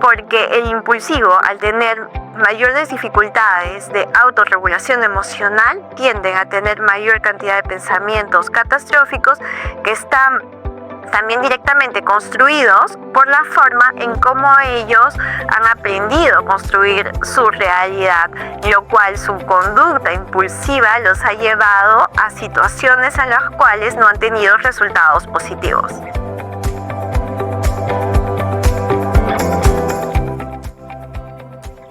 porque el impulsivo, al tener mayores dificultades de autorregulación emocional, tienden a tener mayor cantidad de pensamientos catastróficos que están también directamente construidos por la forma en cómo ellos han aprendido a construir su realidad, lo cual su conducta impulsiva los ha llevado a situaciones en las cuales no han tenido resultados positivos.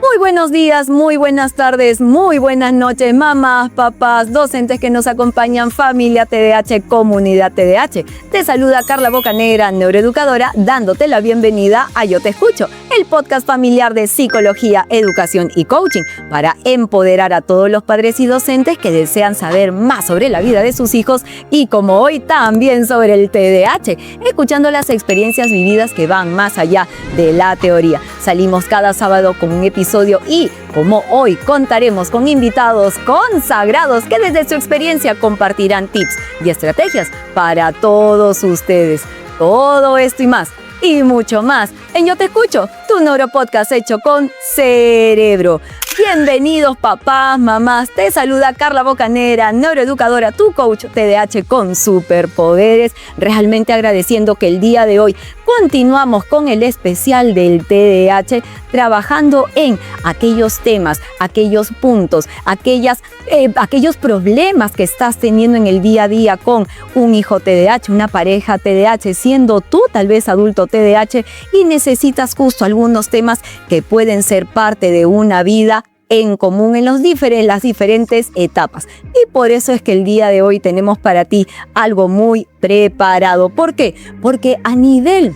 Muy buenos días, muy buenas tardes, muy buenas noches, mamás, papás, docentes que nos acompañan, familia TDH, comunidad TDH. Te saluda Carla Bocanegra, neuroeducadora, dándote la bienvenida a Yo Te Escucho, el podcast familiar de psicología, educación y coaching para empoderar a todos los padres y docentes que desean saber más sobre la vida de sus hijos y, como hoy, también sobre el TDAH, escuchando las experiencias vividas que van más allá de la teoría. Salimos cada sábado con un episodio y, como hoy, contaremos con invitados consagrados que desde su experiencia compartirán tips y estrategias para todos ustedes. Todo esto y más, y mucho más, en Yo Te Escucho, tu neuropodcast hecho con cerebro. Bienvenidos papás, mamás, te saluda Carla Bocanegra, neuroeducadora, tu coach TDAH con superpoderes, realmente agradeciendo que el día de hoy continuamos con el especial del TDAH, trabajando en aquellos temas, aquellos puntos, aquellos problemas que estás teniendo en el día a día con un hijo TDAH, una pareja TDAH, siendo tú tal vez adulto TDAH y necesitas justo algunos temas que pueden ser parte de una vida en común en las diferentes etapas. Y por eso es que el día de hoy tenemos para ti algo muy preparado. ¿Por qué? Porque a nivel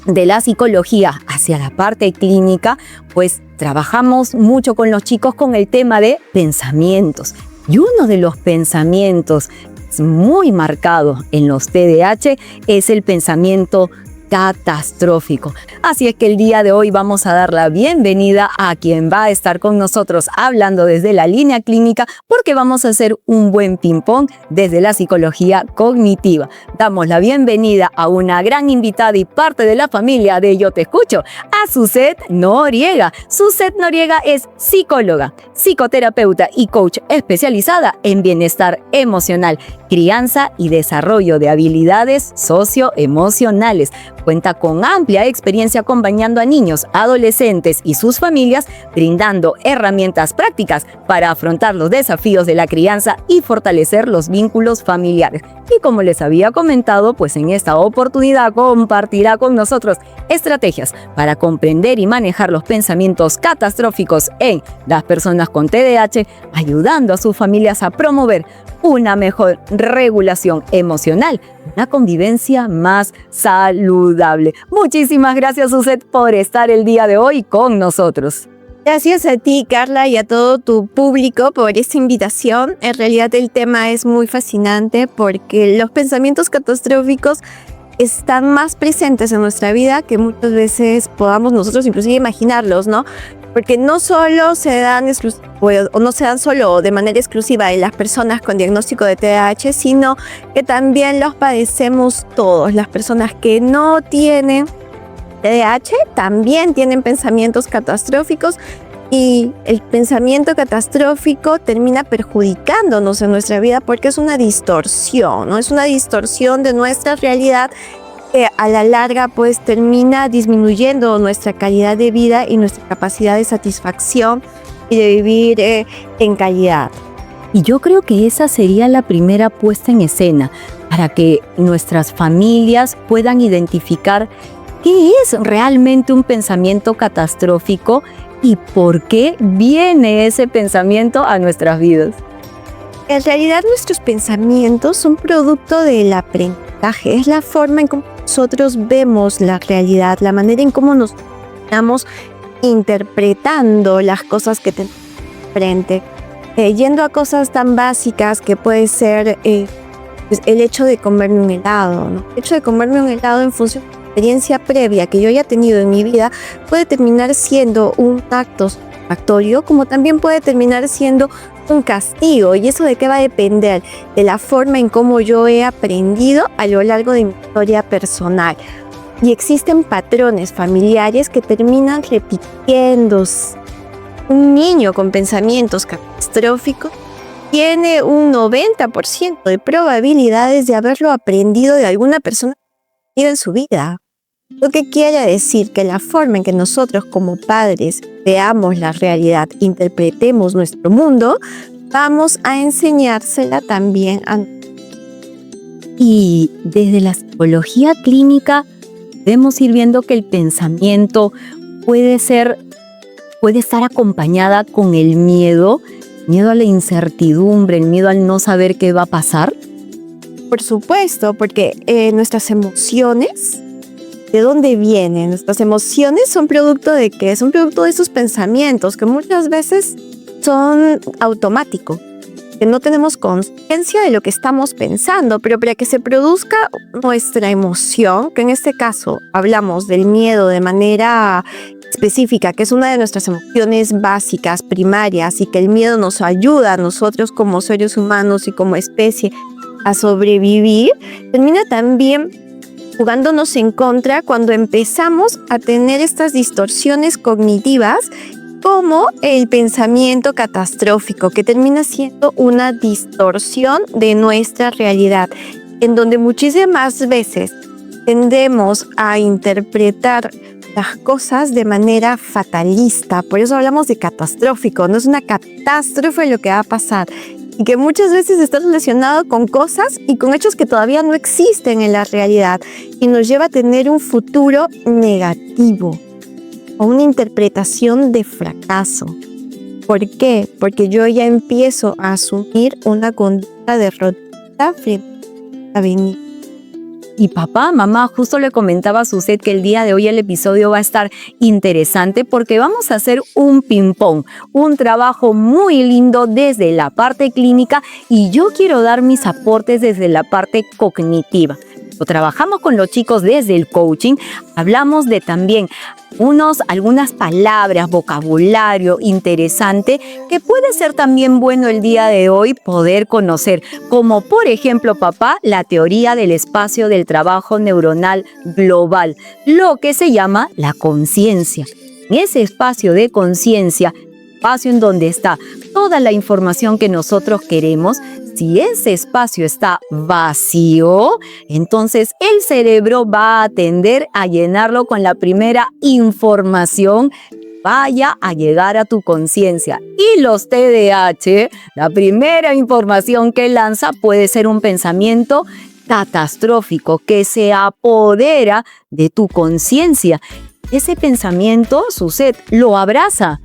de la psicología hacia la parte clínica, pues trabajamos mucho con los chicos con el tema de pensamientos. Y uno de los pensamientos muy marcado en los TDAH es el pensamiento catastrófico. Así es que el día de hoy vamos a dar la bienvenida a quien va a estar con nosotros hablando desde la línea clínica, porque vamos a hacer un buen ping-pong desde la psicología cognitiva. Damos la bienvenida a una gran invitada y parte de la familia de Yo Te Escucho, a Suzette Noriega. Suzette Noriega es psicóloga, psicoterapeuta y coach especializada en bienestar emocional, crianza y desarrollo de habilidades socioemocionales. Cuenta con amplia experiencia acompañando a niños, adolescentes y sus familias, brindando herramientas prácticas para afrontar los desafíos de la crianza y fortalecer los vínculos familiares. Y como les había comentado, pues en esta oportunidad compartirá con nosotros estrategias para comprender y manejar los pensamientos catastróficos en las personas con TDAH, ayudando a sus familias a promover una mejor regulación emocional, una convivencia más saludable. Muchísimas gracias, Suzette, por estar el día de hoy con nosotros. Gracias a ti, Carla, y a todo tu público por esta invitación. En realidad el tema es muy fascinante porque los pensamientos catastróficos están más presentes en nuestra vida que muchas veces podamos nosotros inclusive imaginarlos, ¿no? Porque no solo se dan solo de manera exclusiva en las personas con diagnóstico de TDAH, sino que también los padecemos todos. Las personas que no tienen TDAH también tienen pensamientos catastróficos, y el pensamiento catastrófico termina perjudicándonos en nuestra vida porque es una distorsión, ¿no? Es una distorsión de nuestra realidad que a la larga pues termina disminuyendo nuestra calidad de vida y nuestra capacidad de satisfacción y de vivir en calidad. Y yo creo que esa sería la primera puesta en escena para que nuestras familias puedan identificar qué es realmente un pensamiento catastrófico y por qué viene ese pensamiento a nuestras vidas. En realidad nuestros pensamientos son producto del aprendizaje, es la forma en cómo nosotros vemos la realidad, la manera en cómo nos estamos interpretando las cosas que tenemos frente. Yendo a cosas tan básicas que puede ser pues el hecho de comerme un helado, ¿no? El hecho de comerme un helado en función de la experiencia previa que yo haya tenido en mi vida puede terminar siendo un acto satisfactorio, como también puede terminar siendo un castigo. ¿Y eso de qué va a depender? De la forma en cómo yo he aprendido a lo largo de mi historia personal. Y existen patrones familiares que terminan repitiéndose. Un niño con pensamientos catastróficos tiene un 90% de probabilidades de haberlo aprendido de alguna persona en su vida. Lo que quiere decir que la forma en que nosotros como padres veamos la realidad, interpretemos nuestro mundo, vamos a enseñársela también a nosotros. Y desde la psicología clínica podemos ir viendo que el pensamiento puede estar acompañada con el miedo a la incertidumbre, el miedo al no saber qué va a pasar. Por supuesto, porque nuestras emociones, ¿de dónde vienen? Nuestras emociones son producto de ¿qué? Son producto de esos pensamientos que muchas veces son automáticos, que no tenemos conciencia de lo que estamos pensando, pero para que se produzca nuestra emoción, que en este caso hablamos del miedo de manera específica, que es una de nuestras emociones básicas, primarias, y que el miedo nos ayuda a nosotros como seres humanos y como especie a sobrevivir, termina también jugándonos en contra cuando empezamos a tener estas distorsiones cognitivas como el pensamiento catastrófico, que termina siendo una distorsión de nuestra realidad, en donde muchísimas veces tendemos a interpretar las cosas de manera fatalista. Por eso hablamos de catastrófico, no es una catástrofe lo que va a pasar, y que muchas veces está relacionado con cosas y con hechos que todavía no existen en la realidad y nos lleva a tener un futuro negativo o una interpretación de fracaso. ¿Por qué? Porque yo ya empiezo a asumir una conducta derrotista frente a venir. Y papá, mamá, justo le comentaba a Suzette que el día de hoy el episodio va a estar interesante porque vamos a hacer un ping-pong, un trabajo muy lindo desde la parte clínica y yo quiero dar mis aportes desde la parte cognitiva. Trabajamos con los chicos desde el coaching, hablamos de también algunas palabras, vocabulario interesante que puede ser también bueno el día de hoy poder conocer, como por ejemplo, papá, la teoría del espacio del trabajo neuronal global, lo que se llama la conciencia. En ese espacio de conciencia, espacio en donde está toda la información que nosotros queremos, si ese espacio está vacío, entonces el cerebro va a tender a llenarlo con la primera información vaya a llegar a tu conciencia. Y los TDAH, la primera información que lanza puede ser un pensamiento catastrófico que se apodera de tu conciencia. Ese pensamiento, Suzette, lo abraza,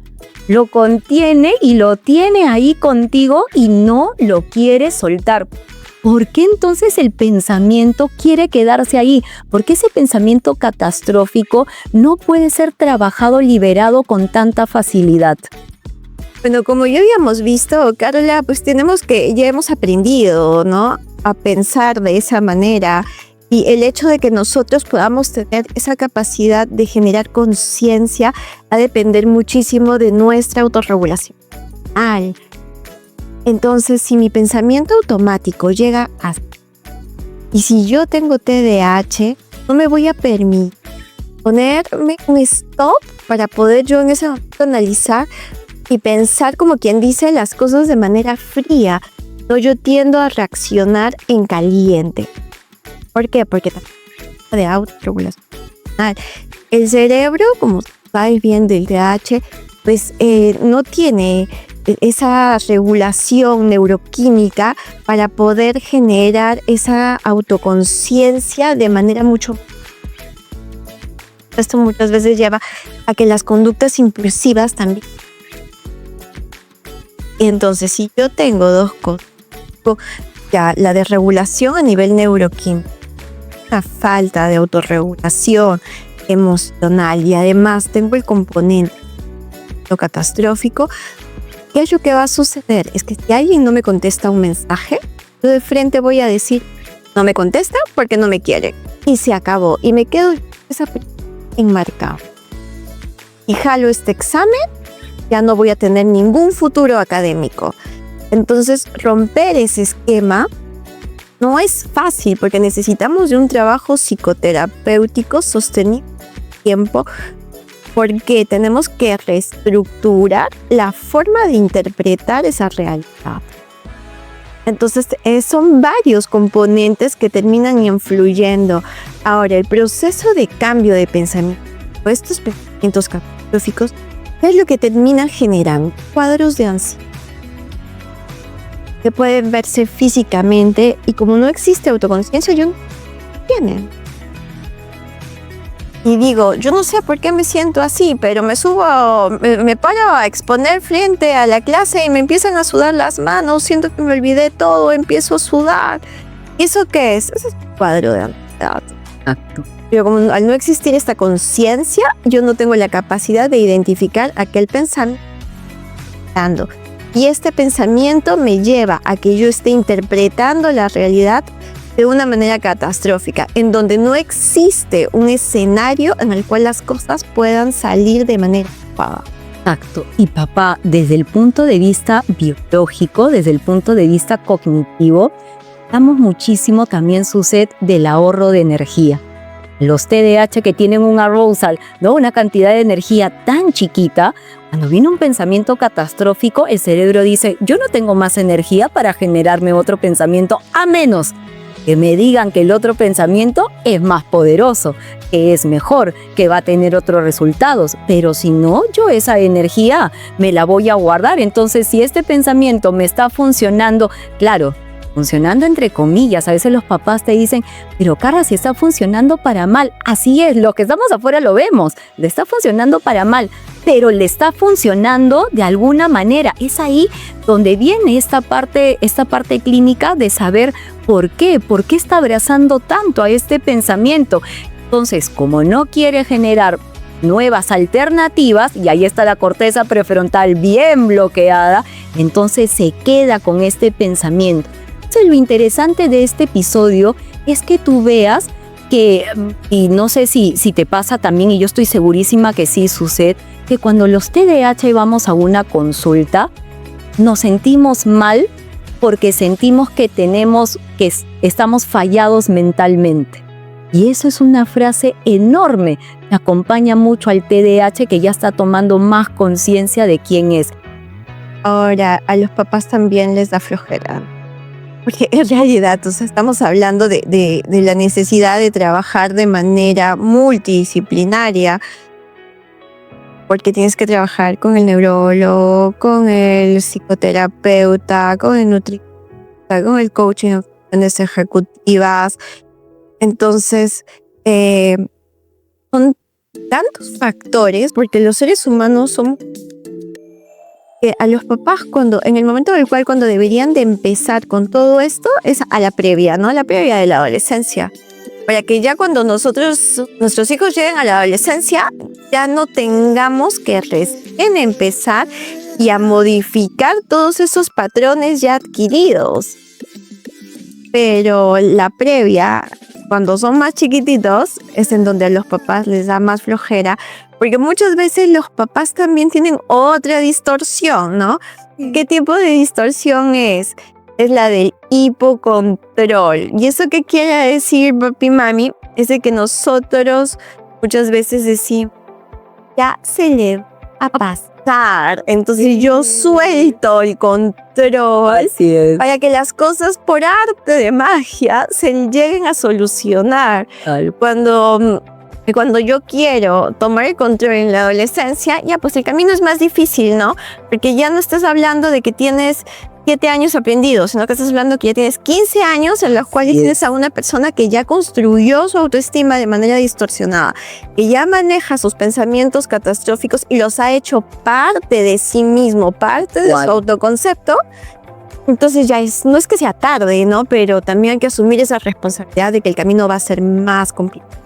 lo contiene y lo tiene ahí contigo y no lo quiere soltar. ¿Por qué entonces el pensamiento quiere quedarse ahí? ¿Por qué ese pensamiento catastrófico no puede ser trabajado, liberado con tanta facilidad? Bueno, como ya habíamos visto, Carla, pues ya hemos aprendido, ¿no?, a pensar de esa manera. Y el hecho de que nosotros podamos tener esa capacidad de generar conciencia va a depender muchísimo de nuestra autorregulación. Entonces, si mi pensamiento automático llega a... Y si yo tengo TDAH, no me voy a permitir ponerme un stop para poder yo en ese momento analizar y pensar, como quien dice, las cosas de manera fría. No, yo tiendo a reaccionar en caliente. ¿Por qué? Porque de autorregulación. El cerebro, como sabes bien del TDAH, pues no tiene esa regulación neuroquímica para poder generar esa autoconciencia de manera mucho... Esto muchas veces lleva a que las conductas impulsivas también. Entonces, si yo tengo dos cosas, ya la desregulación a nivel neuroquímico, una falta de autorregulación emocional y además tengo el componente catastrófico, ¿qué es lo que va a suceder? Es que si alguien no me contesta un mensaje, yo de frente voy a decir, no me contesta porque no me quiere. Y se acabó. Y me quedo esa enmarcado. Y jalo este examen, ya no voy a tener ningún futuro académico. Entonces, romper ese esquema no es fácil porque necesitamos de un trabajo psicoterapéutico sostenido en el tiempo, porque tenemos que reestructurar la forma de interpretar esa realidad. Entonces, son varios componentes que terminan influyendo. Ahora, el proceso de cambio de pensamiento, estos pensamientos catastróficos, es lo que termina generando cuadros de ansiedad que pueden verse físicamente, y como no existe autoconciencia, yo no tienen. Y digo, yo no sé por qué me siento así, pero me paro a exponer frente a la clase y me empiezan a sudar las manos, siento que me olvidé todo, empiezo a sudar. ¿Y eso qué es? Ese es un cuadro de ansiedad. Exacto. Pero como al no existir esta conciencia, yo no tengo la capacidad de identificar aquel pensamiento. Y este pensamiento me lleva a que yo esté interpretando la realidad de una manera catastrófica, en donde no existe un escenario en el cual las cosas puedan salir de manera adecuada. Exacto. Y papá, desde el punto de vista biológico, desde el punto de vista cognitivo, hablamos muchísimo también, Suset, del ahorro de energía. Los TDAH que tienen un arousal, ¿no? Una cantidad de energía tan chiquita, cuando viene un pensamiento catastrófico, el cerebro dice, yo no tengo más energía para generarme otro pensamiento, a menos que me digan que el otro pensamiento es más poderoso, que es mejor, que va a tener otros resultados. Pero si no, yo esa energía me la voy a guardar. Entonces, si este pensamiento me está funcionando, claro, funcionando entre comillas, a veces los papás te dicen, pero Carla, si está funcionando para mal. Así es, lo que estamos afuera lo vemos, le está funcionando para mal, pero le está funcionando de alguna manera. Es ahí donde viene esta parte clínica de saber por qué está abrazando tanto a este pensamiento. Entonces, como no quiere generar nuevas alternativas, y ahí está la corteza prefrontal bien bloqueada, entonces se queda con este pensamiento. Entonces, lo interesante de este episodio es que tú veas que, y no sé si te pasa también, y yo estoy segurísima que sí sucede, que cuando los TDAH vamos a una consulta, nos sentimos mal porque sentimos que estamos fallados mentalmente. Y eso es una frase enorme que acompaña mucho al TDAH, que ya está tomando más conciencia de quién es. Ahora, a los papás también les da flojera. Porque en realidad, estamos hablando de la necesidad de trabajar de manera multidisciplinaria, porque tienes que trabajar con el neurólogo, con el psicoterapeuta, con el nutricionista, con el coaching de funciones ejecutivas. Entonces, son tantos factores, porque los seres humanos son que a los papás, en el momento en el cual cuando deberían de empezar con todo esto, es a la previa, ¿no? La previa de la adolescencia. Para que ya cuando nuestros hijos lleguen a la adolescencia, ya no tengamos que recién empezar y a modificar todos esos patrones ya adquiridos. Pero la previa, cuando son más chiquititos, es en donde a los papás les da más flojera, porque muchas veces los papás también tienen otra distorsión, ¿no? ¿Qué tipo de distorsión es? Es la del hipocontrol. ¿Y eso qué quiere decir, papi y mami? Es de que nosotros muchas veces decimos, ya se le va a pasar. Entonces yo suelto el control. Así es. Para que las cosas por arte de magia se lleguen a solucionar. Claro. Cuando yo quiero tomar el control en la adolescencia, ya pues el camino es más difícil, ¿no? Porque ya no estás hablando de que tienes 7 años aprendidos, sino que estás hablando que ya tienes 15 años en los cuales tienes a una persona que ya construyó su autoestima de manera distorsionada, que ya maneja sus pensamientos catastróficos y los ha hecho parte de sí mismo, parte de su autoconcepto. Entonces ya no es que sea tarde, ¿no? Pero también hay que asumir esa responsabilidad de que el camino va a ser más complicado.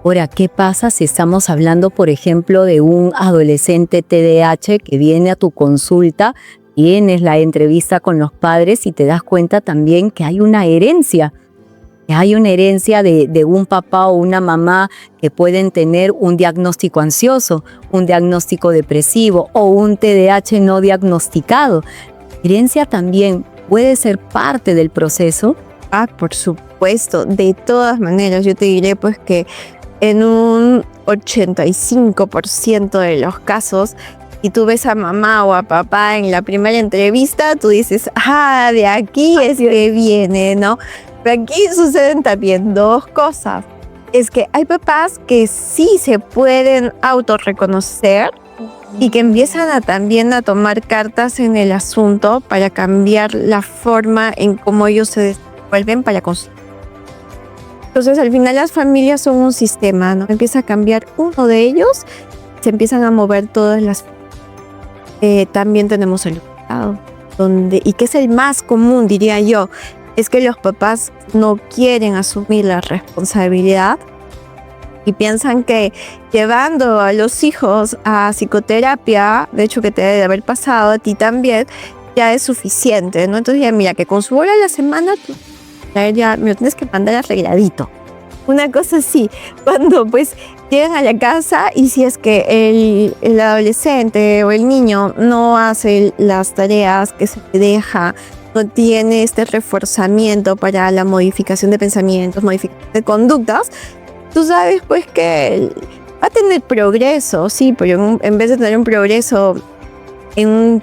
Ahora, ¿qué pasa si estamos hablando, por ejemplo, de un adolescente TDAH que viene a tu consulta, tienes la entrevista con los padres y te das cuenta también que hay una herencia? Que hay una herencia de un papá o una mamá que pueden tener un diagnóstico ansioso, un diagnóstico depresivo o un TDAH no diagnosticado. La herencia también puede ser parte del proceso Por supuesto, de todas maneras, yo te diré pues que en un 85% de los casos, si tú ves a mamá o a papá en la primera entrevista, tú dices, de aquí es que viene, ¿no? Pero aquí suceden también dos cosas. Es que hay papás que sí se pueden autorreconocer y que empiezan también a tomar cartas en el asunto para cambiar la forma en cómo ellos se desenvuelven para construir. Entonces, al final las familias son un sistema, ¿no? Empieza a cambiar uno de ellos, se empiezan a mover todas las... también tenemos el otro lado, y que es el más común, diría yo, es que los papás no quieren asumir la responsabilidad y piensan que llevando a los hijos a psicoterapia, de hecho que te debe haber pasado a ti también, ya es suficiente, ¿no? Entonces ya mira, que con su hora a la semana, tú ya me lo tienes que mandar arregladito. Una cosa así, cuando pues llegan a la casa y si es que el adolescente o el niño no hace las tareas que se le deja, no tiene este reforzamiento para la modificación de pensamientos, modificación de conductas, tú sabes pues que va a tener progreso, sí, pero en vez de tener un progreso en un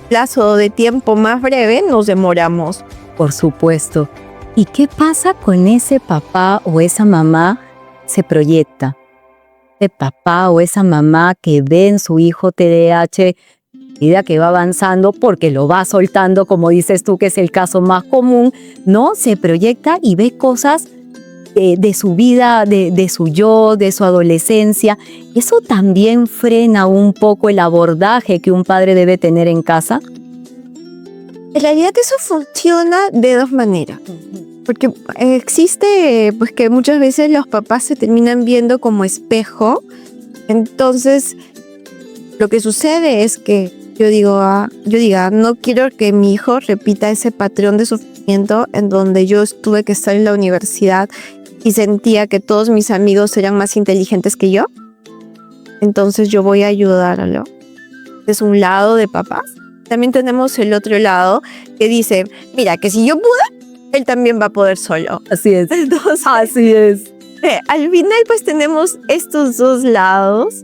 plazo de tiempo más breve, nos demoramos. Por supuesto. ¿Y qué pasa con ese papá o esa mamá se proyecta? Ese papá o esa mamá que ve en su hijo TDAH, medida que va avanzando, porque lo va soltando, como dices tú, que es el caso más común, ¿no? Se proyecta y ve cosas de su vida, de su yo, de su adolescencia. ¿Eso también frena un poco el abordaje que un padre debe tener en casa? En realidad eso funciona de dos maneras. Porque existe pues que muchas veces los papás se terminan viendo como espejo. Entonces, lo que sucede es que yo diga, no quiero que mi hijo repita ese patrón de sufrimiento en donde yo tuve que estar en la universidad y sentía que todos mis amigos eran más inteligentes que yo. Entonces yo voy a ayudarlo. Es un lado de papás. También tenemos el otro lado que dice, mira, que si yo pude, él también va a poder solo. Así es. Entonces, así es. Al final pues tenemos estos dos lados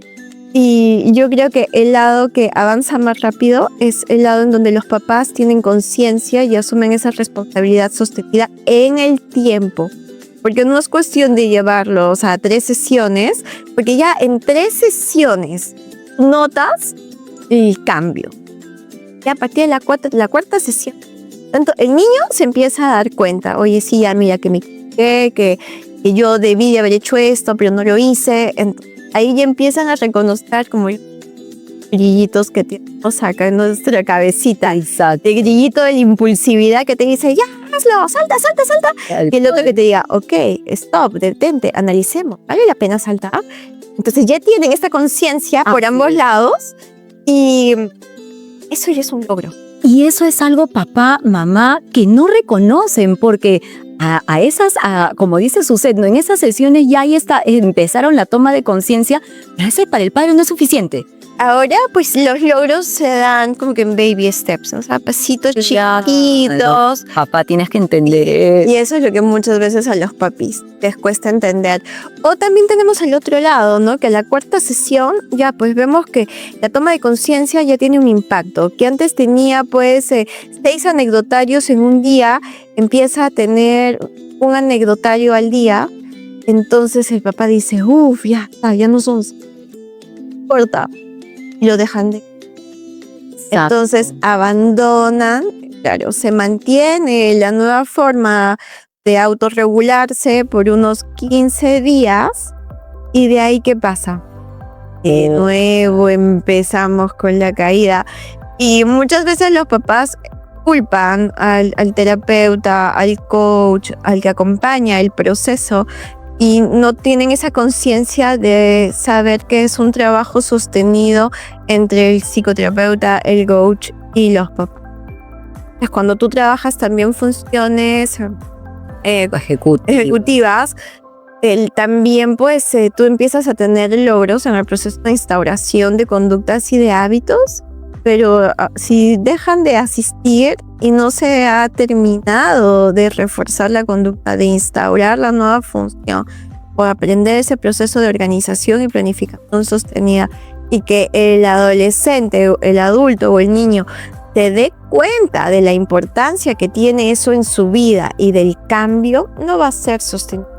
y yo creo que el lado que avanza más rápido es el lado en donde los papás tienen conciencia y asumen esa responsabilidad sostenida en el tiempo. Porque no es cuestión de llevarlos a 3 sesiones, porque ya en 3 sesiones notas el cambio. Ya a partir de la cuarta sesión, tanto el niño se empieza a dar cuenta, oye, sí, ya mira que me equivoqué, que yo debí de haber hecho esto, pero no lo hice. Ahí ya empiezan a reconocer como grillitos que tenemos acá en nuestra cabecita. Exacto. El grillito de la impulsividad que te dice, ya, hazlo, salta, salta, salta. Y el otro que te diga, ok, stop, detente, analicemos, ¿vale la pena saltar? Entonces ya tienen esta conciencia por ambos lados y eso ya es un logro. Y eso es algo, papá, mamá, que no reconocen porque como dice Suset, ¿no? En esas sesiones ya empezaron la toma de conciencia, pero eso para el padre no es suficiente. Ahora, pues los logros se dan como que en baby steps, ¿no? O sea, pasitos chiquitos. No, papá, tienes que entender. Y eso es lo que muchas veces a los papis les cuesta entender. O también tenemos el otro lado, ¿no? Que a la cuarta sesión ya pues vemos que la toma de conciencia ya tiene un impacto. Que antes tenía pues 6 anecdotarios en un día, empieza a tener un anecdotario al día. Entonces el papá dice, ya no son... Corta. Y lo dejan de... Exacto. Entonces abandonan, claro, se mantiene la nueva forma de autorregularse por unos 15 días y de ahí ¿qué pasa? De nuevo empezamos con la caída y muchas veces los papás culpan al terapeuta, al coach, al que acompaña el proceso y no tienen esa conciencia de saber que es un trabajo sostenido entre el psicoterapeuta, el coach y los papás. Es cuando tú trabajas también funciones ejecutivas, también pues tú empiezas a tener logros en el proceso de instauración de conductas y de hábitos, pero si dejan de asistir, y no se ha terminado de reforzar la conducta, de instaurar la nueva función o aprender ese proceso de organización y planificación sostenida, y que el adolescente, el adulto o el niño se dé cuenta de la importancia que tiene eso en su vida y del cambio, no va a ser sostenible.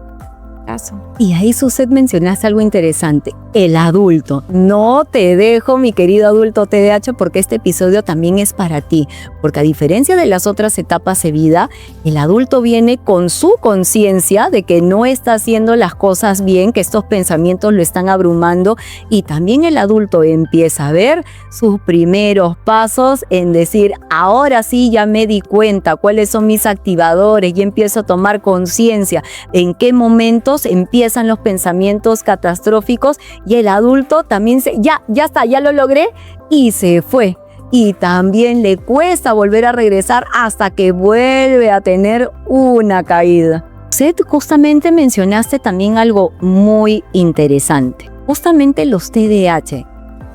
Y ahí, Suset, mencionaste algo interesante, el adulto. No te dejo, mi querido adulto TDAH, porque este episodio también es para ti, porque a diferencia de las otras etapas de vida, el adulto viene con su conciencia de que no está haciendo las cosas bien, que estos pensamientos lo están abrumando, y también el adulto empieza a ver sus primeros pasos en decir, ahora sí ya me di cuenta cuáles son mis activadores, y empiezo a tomar conciencia en qué momentos empiezan los pensamientos catastróficos, y el adulto también ya está, ya lo logré y se fue. Y también le cuesta volver a regresar hasta que vuelve a tener una caída. Usted justamente mencionaste también algo muy interesante. Justamente los TDAH,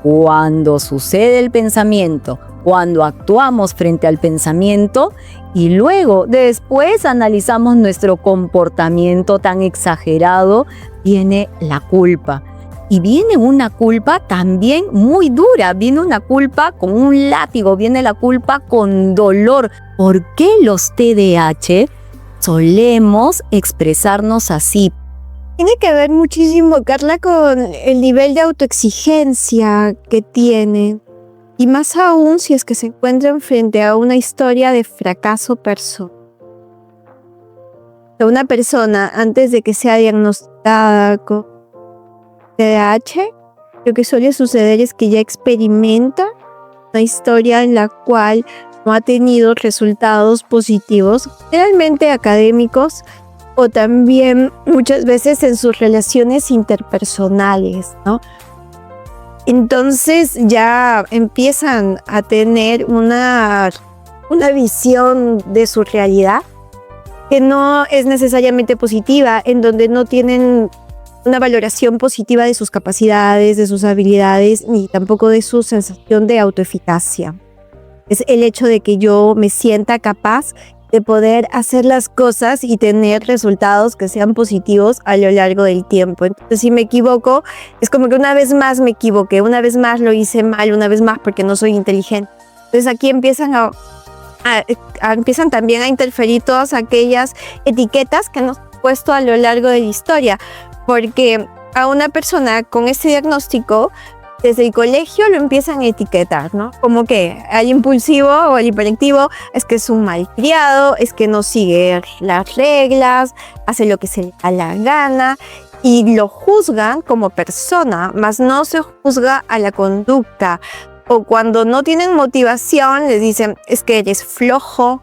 cuando sucede el pensamiento, cuando actuamos frente al pensamiento y luego después analizamos nuestro comportamiento tan exagerado, viene la culpa. Y viene una culpa también muy dura, viene una culpa con un látigo, viene la culpa con dolor. ¿Por qué los TDAH solemos expresarnos así? Tiene que ver muchísimo, Carla, con el nivel de autoexigencia que tienen. Y más aún si es que se encuentran frente a una historia de fracaso personal. Una persona, antes de que sea diagnosticada con TDAH, lo que suele suceder es que ya experimenta una historia en la cual no ha tenido resultados positivos, generalmente académicos, o también muchas veces en sus relaciones interpersonales, ¿no? Entonces ya empiezan a tener una visión de su realidad que no es necesariamente positiva, en donde no tienen una valoración positiva de sus capacidades, de sus habilidades, ni tampoco de su sensación de autoeficacia. Es el hecho de que yo me sienta capaz de poder hacer las cosas y tener resultados que sean positivos a lo largo del tiempo. Entonces, si me equivoco, es como que una vez más me equivoqué, una vez más lo hice mal, una vez más porque no soy inteligente. Entonces aquí empiezan empiezan también a interferir todas aquellas etiquetas que nos han puesto a lo largo de la historia, porque a una persona con este diagnóstico desde el colegio lo empiezan a etiquetar, ¿no? Como que al impulsivo o al hiperactivo es que es un malcriado, es que no sigue las reglas, hace lo que se le da la gana, y lo juzgan como persona, mas no se juzga a la conducta. O cuando no tienen motivación, les dicen, es que eres flojo.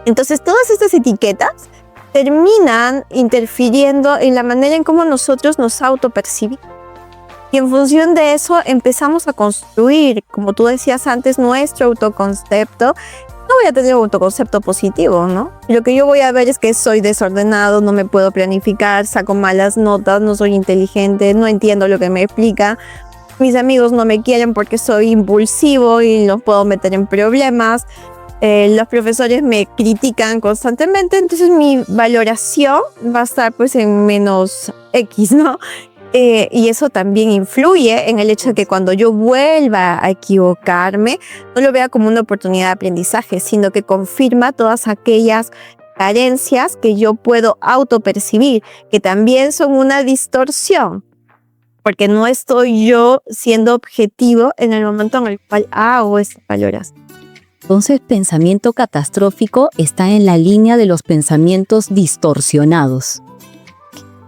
Entonces todas estas etiquetas terminan interfiriendo en la manera en cómo nosotros nos autopercibimos. Y en función de eso empezamos a construir, como tú decías antes, nuestro autoconcepto. No voy a tener un autoconcepto positivo, ¿no? Lo que yo voy a ver es que soy desordenado, no me puedo planificar, saco malas notas, no soy inteligente, no entiendo lo que me explica. Mis amigos no me quieren porque soy impulsivo y los puedo meter en problemas. Los profesores me critican constantemente, entonces mi valoración va a estar pues en menos X, ¿no? Y eso también influye en el hecho de que cuando yo vuelva a equivocarme, no lo vea como una oportunidad de aprendizaje, sino que confirma todas aquellas carencias que yo puedo autopercibir, que también son una distorsión, porque no estoy yo siendo objetivo en el momento en el cual hago esta valoración. Entonces, pensamiento catastrófico está en la línea de los pensamientos distorsionados.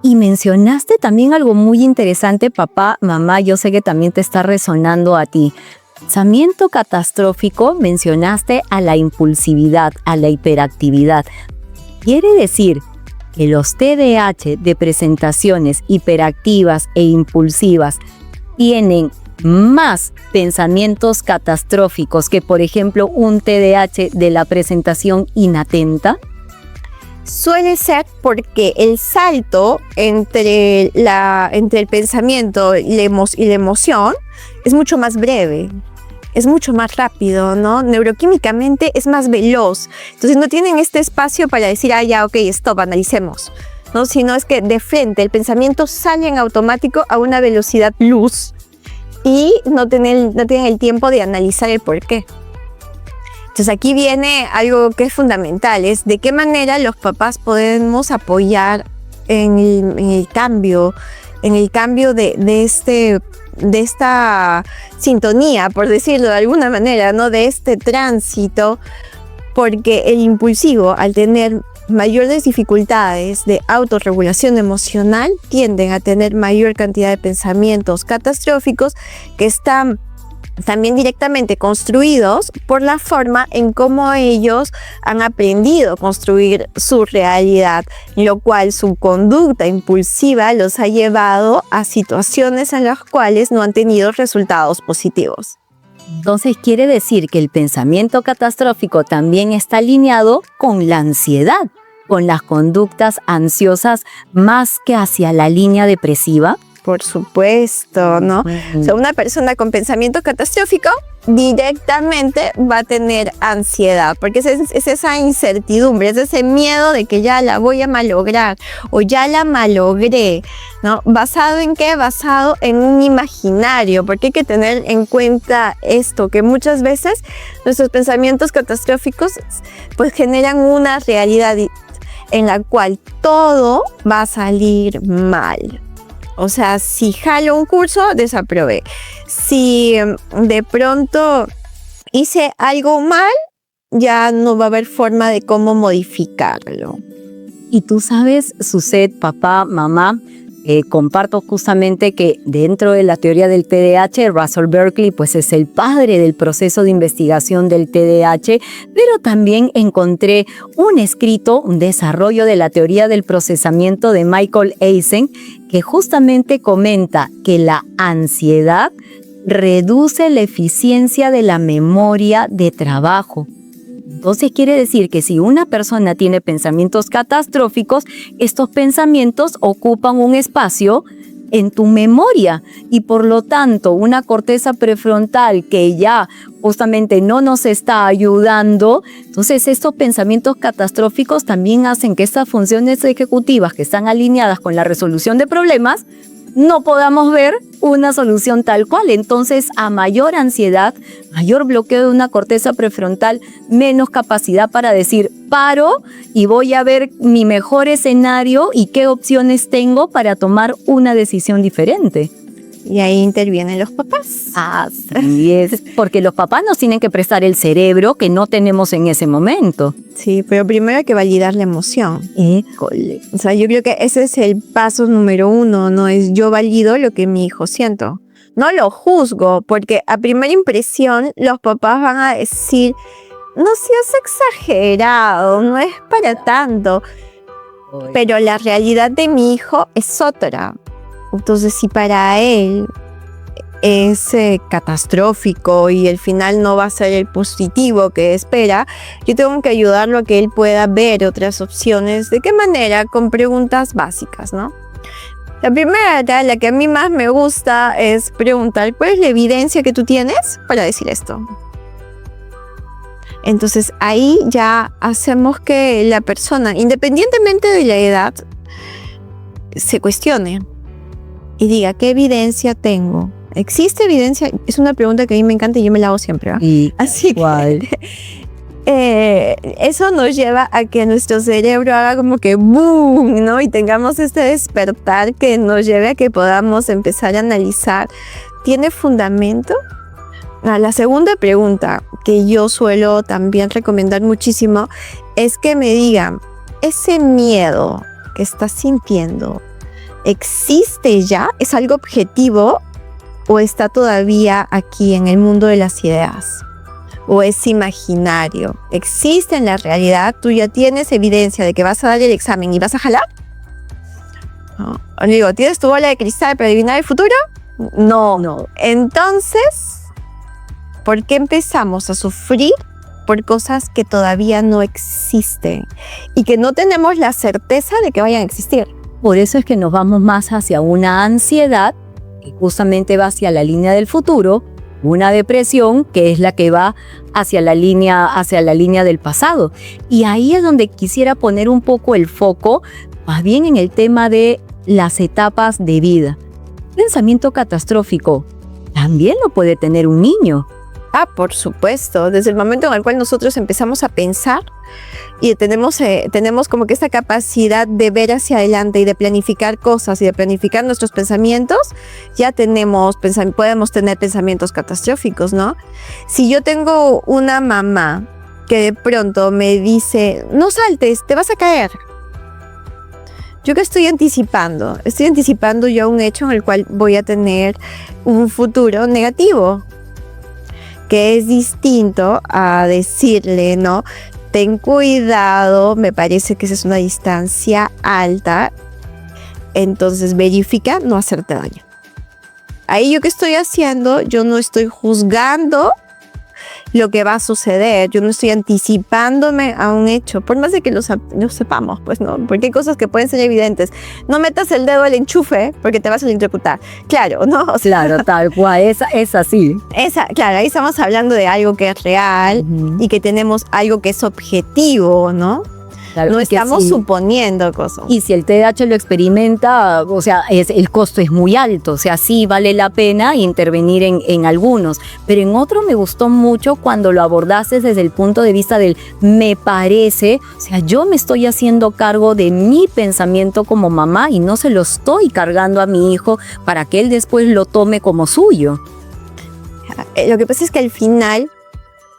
Y mencionaste también algo muy interesante, papá, mamá, yo sé que también te está resonando a ti. Pensamiento catastrófico, mencionaste a la impulsividad, a la hiperactividad. Quiere decir que los TDAH de presentaciones hiperactivas e impulsivas tienen más pensamientos catastróficos que, por ejemplo, un TDAH de la presentación inatenta. Suele ser porque el salto entre el pensamiento y la emoción es mucho más breve. es mucho más rápido, ¿no? Neuroquímicamente es más veloz. Entonces no tienen este espacio para decir, ya, ok, stop, analicemos, ¿no? Sino es que de frente el pensamiento sale en automático a una velocidad luz y no tienen el tiempo de analizar el por qué. Entonces aquí viene algo que es fundamental, es de qué manera los papás podemos apoyar en el cambio de esta sintonía, por decirlo de alguna manera, ¿no? De este tránsito, porque el impulsivo, al tener mayores dificultades de autorregulación emocional, tienden a tener mayor cantidad de pensamientos catastróficos que están también directamente construidos por la forma en cómo ellos han aprendido a construir su realidad, lo cual su conducta impulsiva los ha llevado a situaciones en las cuales no han tenido resultados positivos. Entonces quiere decir que el pensamiento catastrófico también está alineado con la ansiedad, con las conductas ansiosas más que hacia la línea depresiva. Por supuesto, ¿no? O sea, una persona con pensamiento catastrófico directamente va a tener ansiedad, porque es esa incertidumbre, es ese miedo de que ya la voy a malograr o ya la malogré, ¿no? ¿Basado en qué? Basado en un imaginario, porque hay que tener en cuenta esto, que muchas veces nuestros pensamientos catastróficos pues generan una realidad en la cual todo va a salir mal. O sea, si jalo un curso, desaprobé. Si de pronto hice algo mal, ya no va a haber forma de cómo modificarlo. Y tú sabes, Suzette, papá, mamá, comparto justamente que dentro de la teoría del TDAH, Russell Berkeley pues es el padre del proceso de investigación del TDAH, pero también encontré un escrito, un desarrollo de la teoría del procesamiento de Michael Eisen, que justamente comenta que la ansiedad reduce la eficiencia de la memoria de trabajo. Entonces quiere decir que si una persona tiene pensamientos catastróficos, estos pensamientos ocupan un espacio en tu memoria y por lo tanto una corteza prefrontal que ya justamente no nos está ayudando, entonces estos pensamientos catastróficos también hacen que estas funciones ejecutivas que están alineadas con la resolución de problemas no podamos ver una solución tal cual. Entonces, a mayor ansiedad, mayor bloqueo de una corteza prefrontal, menos capacidad para decir paro y voy a ver mi mejor escenario y qué opciones tengo para tomar una decisión diferente. Y ahí intervienen los papás. Así es, porque los papás nos tienen que prestar el cerebro que no tenemos en ese momento. Sí, pero primero hay que validar la emoción. Híjole. O sea, yo creo que ese es el paso número uno, ¿no? Es yo valido lo que mi hijo siento. No lo juzgo, porque a primera impresión los papás van a decir, no seas exagerado, no es para tanto. Pero la realidad de mi hijo es otra. Entonces, si para él es catastrófico y el final no va a ser el positivo que espera, yo tengo que ayudarlo a que él pueda ver otras opciones. ¿De qué manera? Con preguntas básicas, ¿no? La primera, la que a mí más me gusta, es preguntar, ¿cuál es la evidencia que tú tienes para decir esto? Entonces, ahí ya hacemos que la persona, independientemente de la edad, se cuestione y diga, ¿qué evidencia tengo? ¿Existe evidencia? Es una pregunta que a mí me encanta y yo me la hago siempre, ¿va? Así que eso nos lleva a que nuestro cerebro haga como que ¡boom!, ¿no? Y tengamos este despertar que nos lleve a que podamos empezar a analizar. ¿Tiene fundamento? La segunda pregunta que yo suelo también recomendar muchísimo es que me digan, ¿ese miedo que estás sintiendo existe ya? ¿Es algo objetivo o está todavía aquí en el mundo de las ideas? ¿O es imaginario? ¿Existe en la realidad? ¿Tú ya tienes evidencia de que vas a dar el examen y vas a jalar? No. O digo, ¿tienes tu bola de cristal para adivinar el futuro? No. Entonces, ¿por qué empezamos a sufrir por cosas que todavía no existen y que no tenemos la certeza de que vayan a existir? Por eso es que nos vamos más hacia una ansiedad que justamente va hacia la línea del futuro una depresión que es la que va hacia la línea del pasado. Y ahí es donde quisiera poner un poco el foco, más bien en el tema de las etapas de vida. Pensamiento catastrófico también lo puede tener un niño. Por supuesto, desde el momento en el cual nosotros empezamos a pensar y tenemos como que esta capacidad de ver hacia adelante y de planificar cosas y de planificar nuestros pensamientos, ya podemos tener pensamientos catastróficos, ¿no? Si yo tengo una mamá que de pronto me dice, no saltes, te vas a caer. ¿Yo qué estoy anticipando? Estoy anticipando yo un hecho en el cual voy a tener un futuro negativo, que es distinto a decirle, ¿no? Ten cuidado, me parece que esa es una distancia alta, entonces verifica no hacerte daño. Ahí yo qué estoy haciendo, yo no estoy juzgando lo que va a suceder, yo no estoy anticipándome a un hecho, por más de que lo sepamos, pues no, porque hay cosas que pueden ser evidentes. No metas el dedo al enchufe porque te vas a electrocutar, claro, ¿no? O sea, claro, tal cual, es así. Claro, ahí estamos hablando de algo que es real y que tenemos algo que es objetivo, ¿no? Claro, no estamos suponiendo cosas. Y si el TDAH lo experimenta, o sea, el costo es muy alto. O sea, sí vale la pena intervenir en algunos. Pero en otro me gustó mucho cuando lo abordaste desde el punto de vista del me parece. O sea, yo me estoy haciendo cargo de mi pensamiento como mamá y no se lo estoy cargando a mi hijo para que él después lo tome como suyo. Lo que pasa es que al final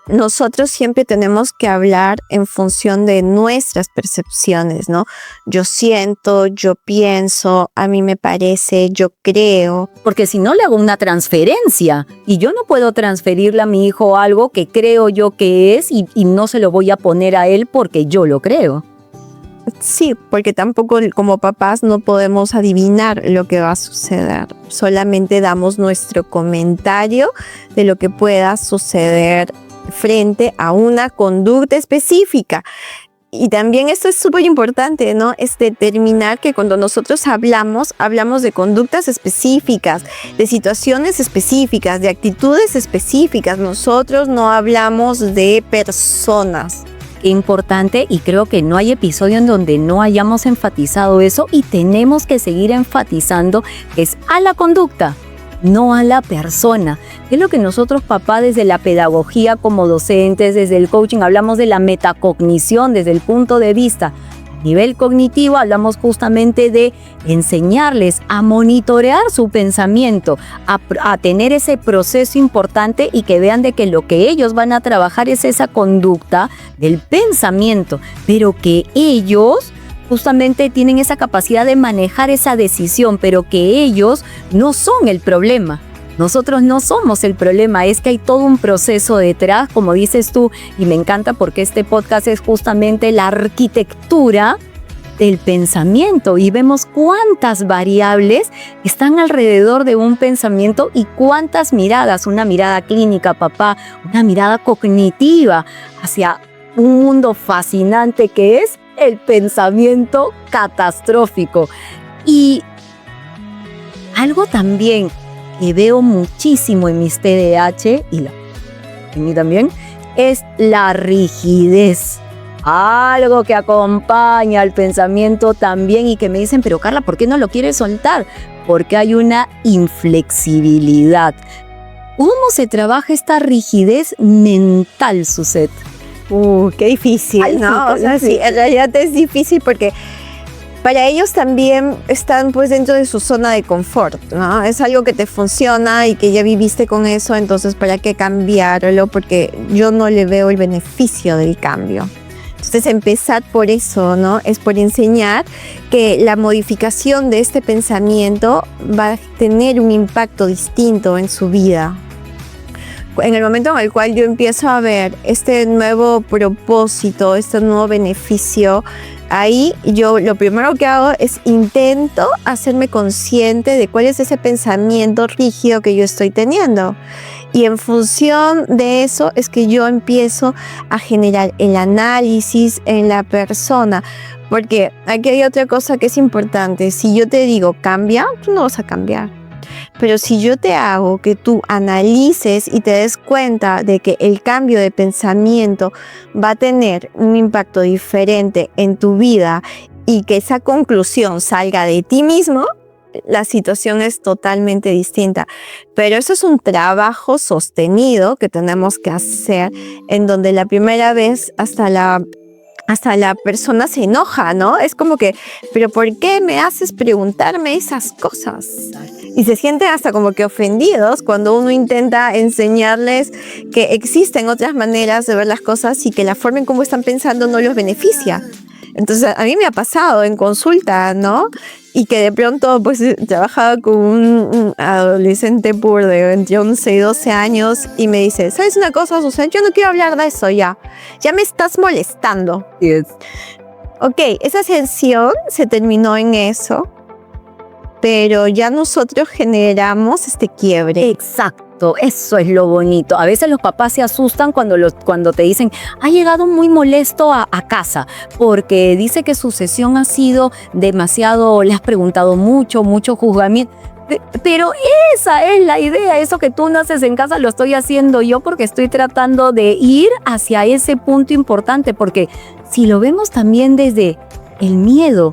nosotros siempre tenemos que hablar en función de nuestras percepciones, ¿no? Yo siento, yo pienso, a mí me parece, yo creo. Porque si no le hago una transferencia y yo no puedo transferirle a mi hijo algo que creo yo que es y no se lo voy a poner a él porque yo lo creo. Sí, porque tampoco como papás no podemos adivinar lo que va a suceder. Solamente damos nuestro comentario de lo que pueda suceder frente a una conducta específica. Y también esto es súper importante, ¿no? Es determinar que cuando nosotros hablamos de conductas específicas, de situaciones específicas, de actitudes específicas. Nosotros no hablamos de personas. Qué importante, y creo que no hay episodio en donde no hayamos enfatizado eso y tenemos que seguir enfatizando que es a la conducta, no a la persona. Es lo que nosotros, papá, desde la pedagogía como docentes, desde el coaching, hablamos de la metacognición desde el punto de vista a nivel cognitivo. Hablamos justamente de enseñarles a monitorear su pensamiento, a tener ese proceso importante y que vean de que lo que ellos van a trabajar es esa conducta del pensamiento, pero que ellos justamente tienen esa capacidad de manejar esa decisión, pero que ellos no son el problema. Nosotros no somos el problema, es que hay todo un proceso detrás, como dices tú, y me encanta porque este podcast es justamente la arquitectura del pensamiento y vemos cuántas variables están alrededor de un pensamiento y cuántas miradas, una mirada clínica, papá, una mirada cognitiva hacia un mundo fascinante que es el pensamiento catastrófico. Y algo también que veo muchísimo en mis TDAH y en mí también es la rigidez. Algo que acompaña al pensamiento también y que me dicen, pero Carla, ¿por qué no lo quieres soltar? Porque hay una inflexibilidad. ¿Cómo se trabaja esta rigidez mental, Suzette? Qué difícil, ¿no? O sea, sí, en realidad es difícil porque para ellos también están pues dentro de su zona de confort, ¿no? Es algo que te funciona y que ya viviste con eso, entonces ¿para qué cambiarlo? Porque yo no le veo el beneficio del cambio. Entonces empezar por eso, ¿no? Es por enseñar que la modificación de este pensamiento va a tener un impacto distinto en su vida. En el momento en el cual yo empiezo a ver este nuevo propósito, este nuevo beneficio, ahí yo lo primero que hago es intento hacerme consciente de cuál es ese pensamiento rígido que yo estoy teniendo. Y en función de eso es que yo empiezo a generar el análisis en la persona. Porque aquí hay otra cosa que es importante. Si yo te digo cambia, tú no vas a cambiar. Pero si yo te hago que tú analices y te des cuenta de que el cambio de pensamiento va a tener un impacto diferente en tu vida y que esa conclusión salga de ti mismo, la situación es totalmente distinta. Pero eso es un trabajo sostenido que tenemos que hacer, en donde la primera vez hasta la persona se enoja, ¿no? Es como que, ¿pero por qué me haces preguntarme esas cosas? Y se sienten hasta como que ofendidos cuando uno intenta enseñarles que existen otras maneras de ver las cosas y que la forma en cómo están pensando no los beneficia. Entonces, a mí me ha pasado en consulta, ¿no? Y que de pronto, pues, trabajaba con un adolescente de entre 11 y 12 años y me dice, ¿sabes una cosa, Susana? Yo no quiero hablar de eso ya me estás molestando. Yes. Ok, esa sesión se terminó en eso, pero ya nosotros generamos este quiebre. Exacto, eso es lo bonito. A veces los papás se asustan cuando te dicen, ha llegado muy molesto a casa porque dice que su sesión ha sido demasiado, le has preguntado mucho juzgamiento. Pero esa es la idea, eso que tú no haces en casa lo estoy haciendo yo porque estoy tratando de ir hacia ese punto importante, porque si lo vemos también desde el miedo,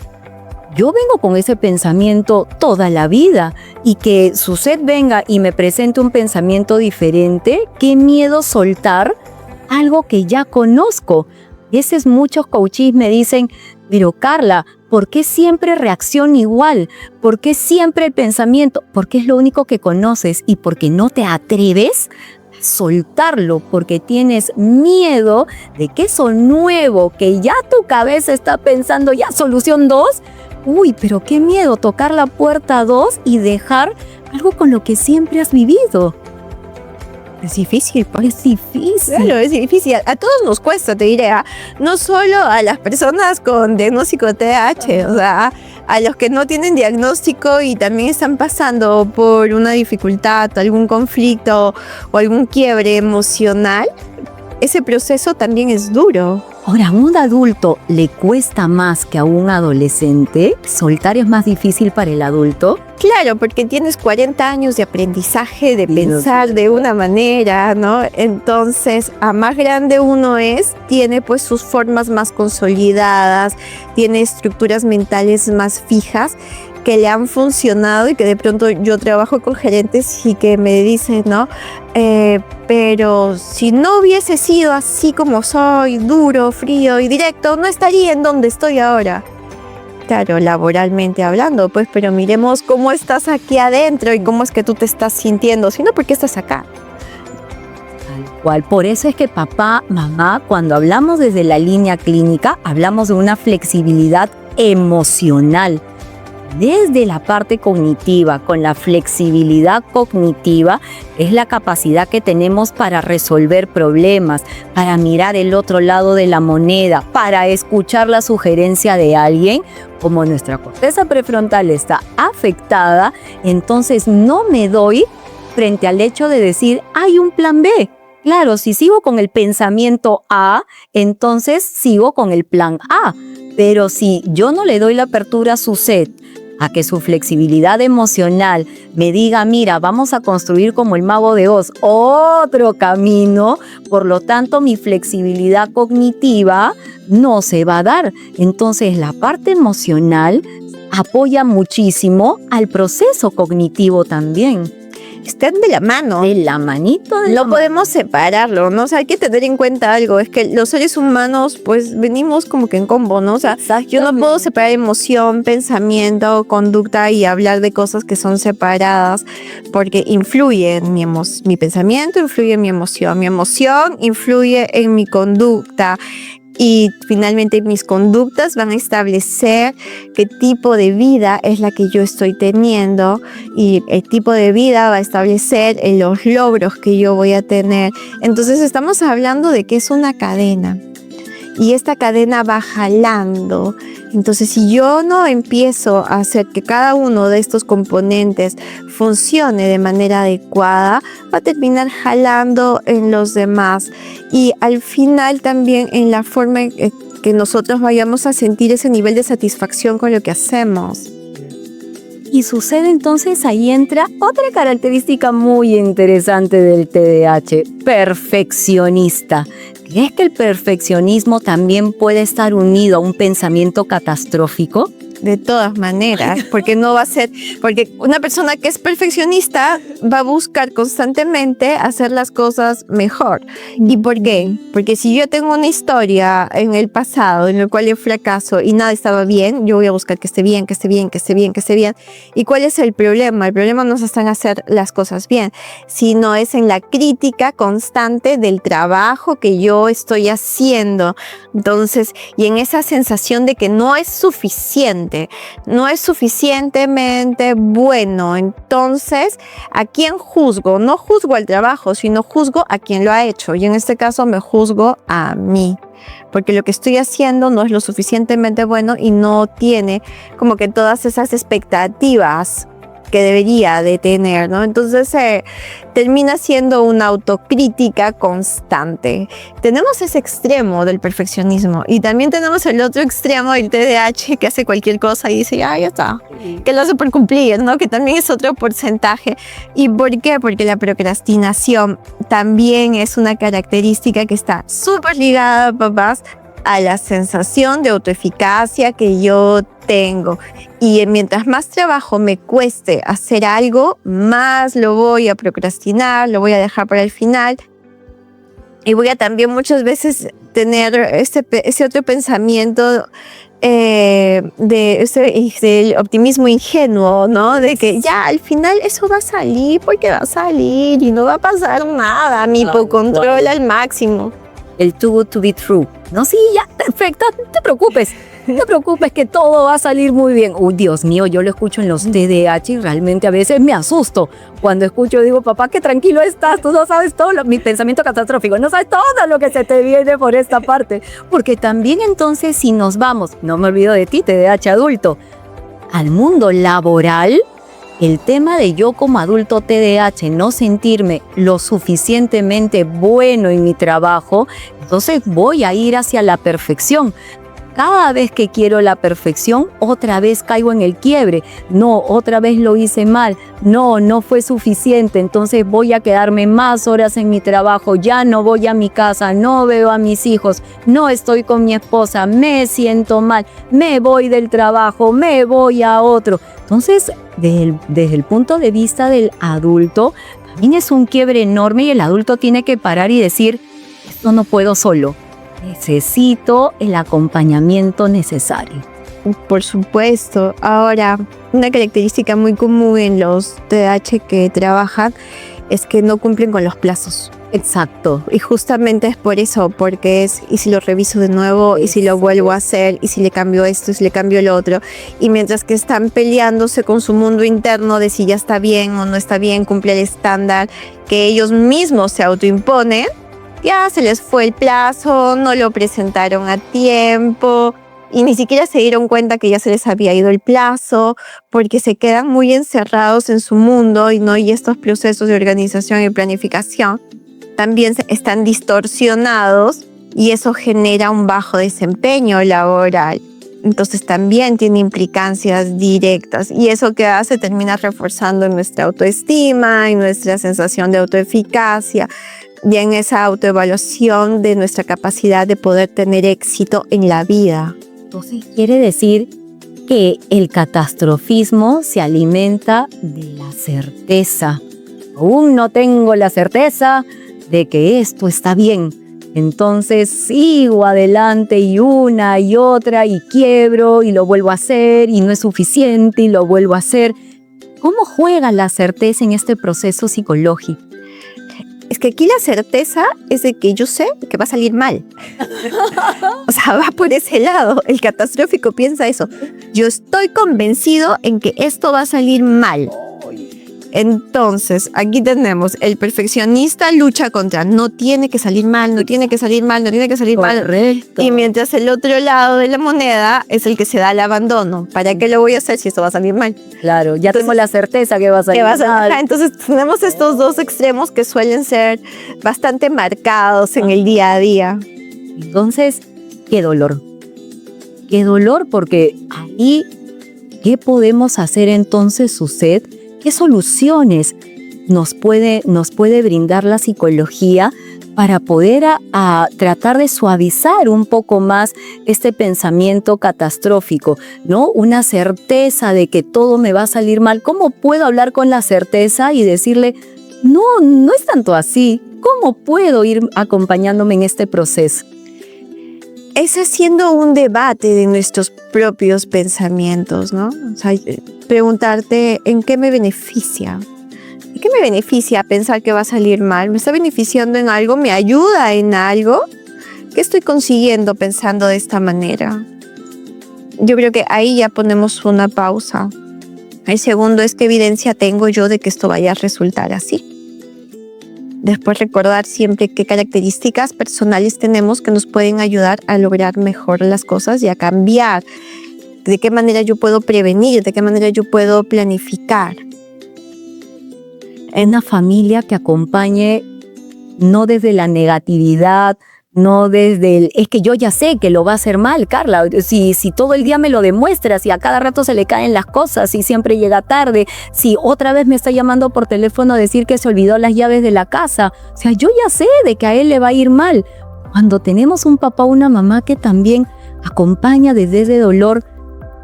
yo vengo con ese pensamiento toda la vida y que Suset venga y me presente un pensamiento diferente, qué miedo soltar algo que ya conozco. Y esos muchos coaches me dicen, pero Carla, ¿por qué siempre reacciono igual? ¿Por qué siempre el pensamiento? Porque es lo único que conoces y porque no te atreves a soltarlo, porque tienes miedo de que eso nuevo que ya tu cabeza está pensando, ya solución 2, uy, pero qué miedo tocar la puerta 2 y dejar algo con lo que siempre has vivido. Es difícil, pues. Es difícil. Claro, es difícil. A todos nos cuesta, te diré. No solo a las personas con diagnóstico de TDAH, o sea, a los que no tienen diagnóstico y también están pasando por una dificultad, algún conflicto o algún quiebre emocional, ese proceso también es duro. Ahora, a un adulto le cuesta más que a un adolescente. Soltar es más difícil para el adulto. Claro, porque tienes 40 años de aprendizaje, de pensar de una manera, ¿no? Entonces, a más grande uno es, tiene pues sus formas más consolidadas, tiene estructuras mentales más fijas que le han funcionado y que de pronto yo trabajo con gerentes y que me dicen, ¿no? Pero si no hubiese sido así como soy, duro, frío y directo, no estaría en donde estoy ahora. Claro, laboralmente hablando, pues, pero miremos cómo estás aquí adentro y cómo es que tú te estás sintiendo, sino porque estás acá. Tal cual. Por eso es que papá, mamá, cuando hablamos desde la línea clínica, hablamos de una flexibilidad emocional. Desde la parte cognitiva, con la flexibilidad cognitiva, es la capacidad que tenemos para resolver problemas, para mirar el otro lado de la moneda, para escuchar la sugerencia de alguien. Como nuestra corteza prefrontal está afectada, entonces no me doy frente al hecho de decir, hay un plan B. Claro, si sigo con el pensamiento A, entonces sigo con el plan A. Pero si yo no le doy la apertura a su set, a que su flexibilidad emocional me diga, mira, vamos a construir como el Mago de Oz otro camino, por lo tanto mi flexibilidad cognitiva no se va a dar. Entonces la parte emocional apoya muchísimo al proceso cognitivo también. Están de la mano. De la manito. No podemos separarlo, ¿no? O sea, hay que tener en cuenta algo, es que los seres humanos, pues, venimos como que en combo, ¿no? O sea, yo no puedo separar emoción, pensamiento, conducta y hablar de cosas que son separadas, porque influye en mi pensamiento, influye en mi emoción influye en mi conducta. Y finalmente mis conductas van a establecer qué tipo de vida es la que yo estoy teniendo y el tipo de vida va a establecer los logros que yo voy a tener. Entonces estamos hablando de que es una cadena y esta cadena va jalando. Entonces, si yo no empiezo a hacer que cada uno de estos componentes funcione de manera adecuada, va a terminar jalando en los demás y al final también en la forma en que nosotros vayamos a sentir ese nivel de satisfacción con lo que hacemos. Y sucede entonces, ahí entra otra característica muy interesante del TDAH, perfeccionista. ¿Crees que el perfeccionismo también puede estar unido a un pensamiento catastrófico? De todas maneras, porque no va a ser, porque una persona que es perfeccionista va a buscar constantemente hacer las cosas mejor. ¿Y por qué? Porque si yo tengo una historia en el pasado en la cual yo fracaso y nada estaba bien, yo voy a buscar que esté bien, que esté bien, que esté bien, que esté bien. ¿Y cuál es el problema? El problema no está en hacer las cosas bien, sino es en la crítica constante del trabajo que yo estoy haciendo. Entonces, y en esa sensación de que no es suficiente, no es suficientemente bueno. Entonces, ¿a quién juzgo? No juzgo al trabajo, sino juzgo a quien lo ha hecho. Y en este caso me juzgo a mí, porque lo que estoy haciendo no es lo suficientemente bueno y no tiene como que todas esas expectativas que debería de tener, ¿no? Entonces termina siendo una autocrítica constante. Tenemos ese extremo del perfeccionismo y también tenemos el otro extremo del TDAH que hace cualquier cosa y dice, ya está, que lo hace por cumplir, ¿no? Que también es otro porcentaje. ¿Y por qué? Porque la procrastinación también es una característica que está súper ligada, papás, a la sensación de autoeficacia que yo tengo. Y mientras más trabajo me cueste hacer algo, más lo voy a procrastinar, lo voy a dejar para el final. Y voy a también muchas veces tener ese otro pensamiento del optimismo ingenuo, ¿no? De que ya al final eso va a salir porque va a salir y no va a pasar nada. Mi hipocontrol al máximo. El too good to be true. No, sí, ya, perfecto, no te preocupes. No te preocupes que todo va a salir muy bien. Uy, Dios mío, yo lo escucho en los TDAH y realmente a veces me asusto. Cuando escucho digo, papá, qué tranquilo estás, tú no sabes todo, mi pensamiento catastrófico, no sabes todo lo que se te viene por esta parte. Porque también entonces si nos vamos, no me olvido de ti, TDAH adulto, al mundo laboral, el tema de yo como adulto TDAH no sentirme lo suficientemente bueno en mi trabajo, entonces voy a ir hacia la perfección. Cada vez que quiero la perfección, otra vez caigo en el quiebre. No, otra vez lo hice mal. No, no fue suficiente. Entonces voy a quedarme más horas en mi trabajo. Ya no voy a mi casa, no veo a mis hijos, no estoy con mi esposa, me siento mal, me voy del trabajo, me voy a otro. Entonces, desde el punto de vista del adulto, también es un quiebre enorme y el adulto tiene que parar y decir, esto no puedo solo. Necesito el acompañamiento necesario. Por supuesto. Ahora, una característica muy común en los TDAH que trabajan es que no cumplen con los plazos. Exacto. Y justamente es por eso, porque es, ¿y si lo reviso de nuevo? ¿Y si lo vuelvo a hacer? ¿Y si le cambio esto? ¿Y si le cambio lo otro? Y mientras que están peleándose con su mundo interno de si ya está bien o no está bien, cumple el estándar que ellos mismos se autoimponen, ya se les fue el plazo, no lo presentaron a tiempo y ni siquiera se dieron cuenta que ya se les había ido el plazo porque se quedan muy encerrados en su mundo y estos procesos de organización y planificación también están distorsionados y eso genera un bajo desempeño laboral. Entonces también tiene implicancias directas y eso que hace termina reforzando nuestra autoestima y nuestra sensación de autoeficacia y en esa autoevaluación de nuestra capacidad de poder tener éxito en la vida. Entonces quiere decir que el catastrofismo se alimenta de la certeza. Aún no tengo la certeza de que esto está bien. Entonces sigo adelante y una y otra y quiebro y lo vuelvo a hacer y no es suficiente y lo vuelvo a hacer. ¿Cómo juega la certeza en este proceso psicológico? Es que aquí la certeza es de que yo sé que va a salir mal. O sea, va por ese lado. El catastrófico piensa eso. Yo estoy convencido en que esto va a salir mal. Entonces, aquí tenemos el perfeccionista lucha contra no tiene que salir mal, no tiene que salir mal, no tiene que salir mal. Correcto. Y mientras el otro lado de la moneda es el que se da el abandono. ¿Para qué lo voy a hacer si esto va a salir mal? Claro, ya tengo la certeza que va a salir mal. Entonces tenemos estos dos extremos que suelen ser bastante marcados en el día a día. Entonces, qué dolor. Qué dolor porque ahí ¿Qué podemos hacer entonces, Suset? ¿Qué soluciones nos puede brindar la psicología para poder tratar de suavizar un poco más este pensamiento catastrófico, ¿no? Una certeza de que todo me va a salir mal. ¿Cómo puedo hablar con la certeza y decirle, no es tanto así? ¿Cómo puedo ir acompañándome en este proceso? Es haciendo un debate de nuestros propios pensamientos, ¿no? O sea, preguntarte, ¿en qué me beneficia? ¿En qué me beneficia pensar que va a salir mal? ¿Me está beneficiando en algo? ¿Me ayuda en algo? ¿Qué estoy consiguiendo pensando de esta manera? Yo creo que ahí ya ponemos una pausa. El segundo es, ¿qué evidencia tengo yo de que esto vaya a resultar así? Después recordar siempre qué características personales tenemos que nos pueden ayudar a lograr mejor las cosas y a cambiar. De qué manera yo puedo prevenir, de qué manera yo puedo planificar. Una familia que acompañe no desde la negatividad, no desde es que yo ya sé que lo va a hacer mal, Carla. Si todo el día me lo demuestra, si a cada rato se le caen las cosas, si siempre llega tarde, si otra vez me está llamando por teléfono a decir que se olvidó las llaves de la casa. O sea, yo ya sé de que a él le va a ir mal. Cuando tenemos un papá o una mamá que también acompaña desde ese dolor,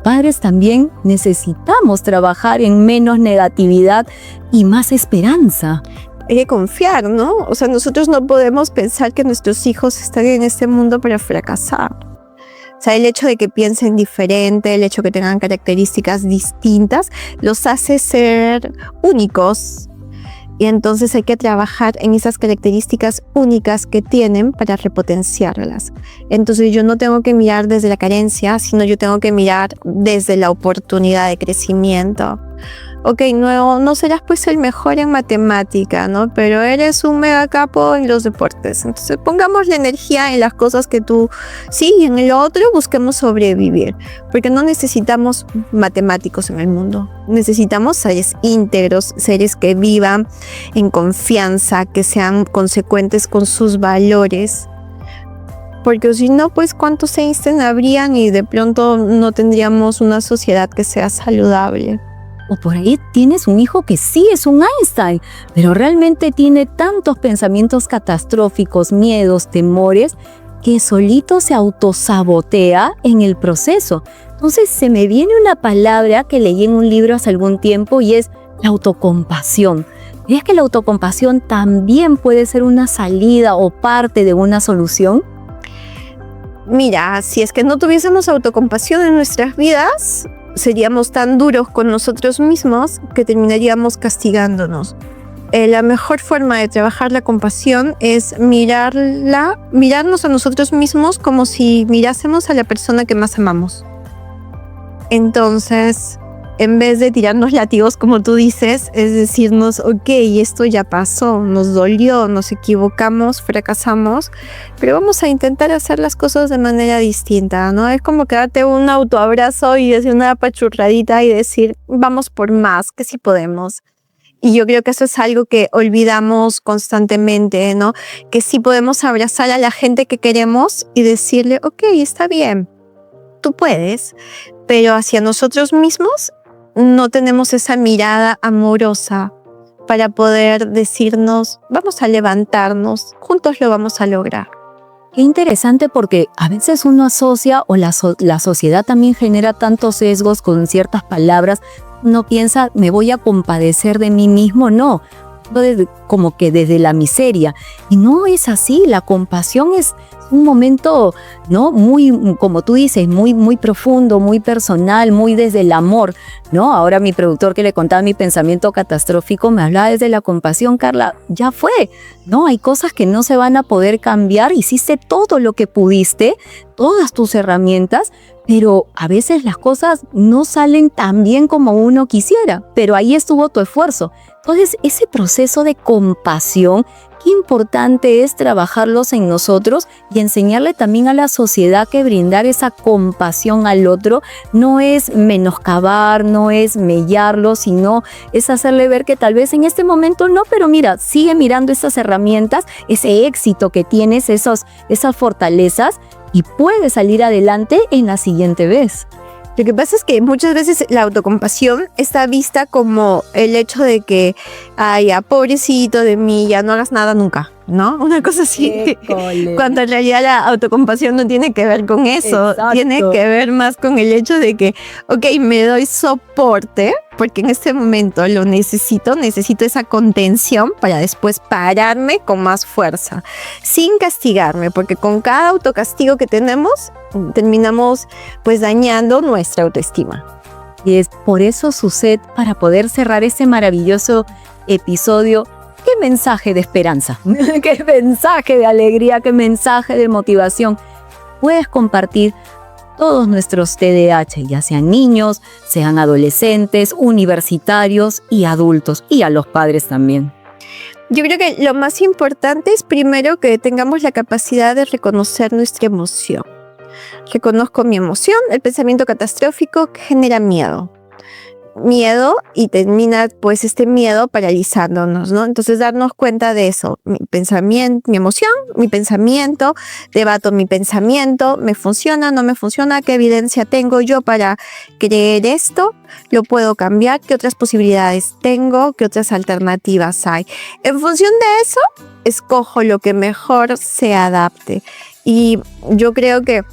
padres también necesitamos trabajar en menos negatividad y más esperanza. Hay que confiar, ¿no? O sea, nosotros no podemos pensar que nuestros hijos están en este mundo para fracasar. O sea, el hecho de que piensen diferente, el hecho de que tengan características distintas, los hace ser únicos. Y entonces hay que trabajar en esas características únicas que tienen para repotenciarlas. Entonces yo no tengo que mirar desde la carencia, sino yo tengo que mirar desde la oportunidad de crecimiento. Ok, no serás pues el mejor en matemática, ¿no? Pero eres un mega capo en los deportes. Entonces pongamos la energía en las cosas que tú sí, y en lo otro busquemos sobrevivir. Porque no necesitamos matemáticos en el mundo. Necesitamos seres íntegros, seres que vivan en confianza, que sean consecuentes con sus valores. Porque si no, pues cuántos Einstein habrían y de pronto no tendríamos una sociedad que sea saludable. O por ahí tienes un hijo que sí es un Einstein, pero realmente tiene tantos pensamientos catastróficos, miedos, temores, que solito se autosabotea en el proceso. Entonces se me viene una palabra que leí en un libro hace algún tiempo y es la autocompasión. ¿Y es que la autocompasión también puede ser una salida o parte de una solución? Mira, si es que no tuviésemos autocompasión en nuestras vidas, seríamos tan duros con nosotros mismos que terminaríamos castigándonos. La mejor forma de trabajar la compasión es mirarnos a nosotros mismos como si mirásemos a la persona que más amamos. Entonces, en vez de tirarnos látigos, como tú dices, es decirnos, ok, esto ya pasó, nos dolió, nos equivocamos, fracasamos, pero vamos a intentar hacer las cosas de manera distinta, ¿no? Es como que darte un autoabrazo y decir una apachurradita y decir, vamos por más, que sí podemos. Y yo creo que eso es algo que olvidamos constantemente, ¿no? Que sí podemos abrazar a la gente que queremos y decirle, ok, está bien, tú puedes, pero hacia nosotros mismos no tenemos esa mirada amorosa para poder decirnos, vamos a levantarnos, juntos lo vamos a lograr. Qué interesante, porque a veces uno asocia o la sociedad también genera tantos sesgos con ciertas palabras. Uno piensa, me voy a compadecer de mí mismo. No, como que desde la miseria. Y no es así. La compasión es un momento, ¿no? Muy, como tú dices, muy, muy profundo, muy personal, muy desde el amor, ¿no? Ahora mi productor, que le contaba mi pensamiento catastrófico, me hablaba desde la compasión. Carla, ya fue, ¿no? Hay cosas que no se van a poder cambiar. Hiciste todo lo que pudiste, todas tus herramientas, pero a veces las cosas no salen tan bien como uno quisiera, pero ahí estuvo tu esfuerzo. Entonces, ese proceso de compasión, qué importante es trabajarlos en nosotros y enseñarle también a la sociedad que brindar esa compasión al otro no es menoscabar, no es mellarlo, sino es hacerle ver que tal vez en este momento no, pero mira, sigue mirando esas herramientas, ese éxito que tienes, esas fortalezas, y puedes salir adelante en la siguiente vez. Lo que pasa es que muchas veces la autocompasión está vista como el hecho de que, ay, ya, pobrecito de mí, ya no hagas nada nunca, ¿no? Una cosa así. Cuando en realidad la autocompasión no tiene que ver con eso. Exacto. Tiene que ver más con el hecho de que, ok, me doy soporte, porque en este momento lo necesito esa contención para después pararme con más fuerza, sin castigarme, porque con cada autocastigo que tenemos, terminamos pues dañando nuestra autoestima. Y es por eso, Suzette, para poder cerrar este maravilloso episodio, qué mensaje de esperanza, qué mensaje de alegría, qué mensaje de motivación puedes compartir todos nuestros TDAH, ya sean niños, sean adolescentes, universitarios y adultos, y a los padres también. Yo creo que lo más importante es primero que tengamos la capacidad de reconocer nuestra emoción. Reconozco mi emoción, el pensamiento catastrófico genera miedo. Y termina pues este miedo paralizándonos, ¿no? Entonces darnos cuenta de eso, mi emoción, mi pensamiento, debato mi pensamiento, me funciona, no me funciona, qué evidencia tengo yo para creer esto, lo puedo cambiar, qué otras posibilidades tengo, qué otras alternativas hay. En función de eso, escojo lo que mejor se adapte. Y yo creo que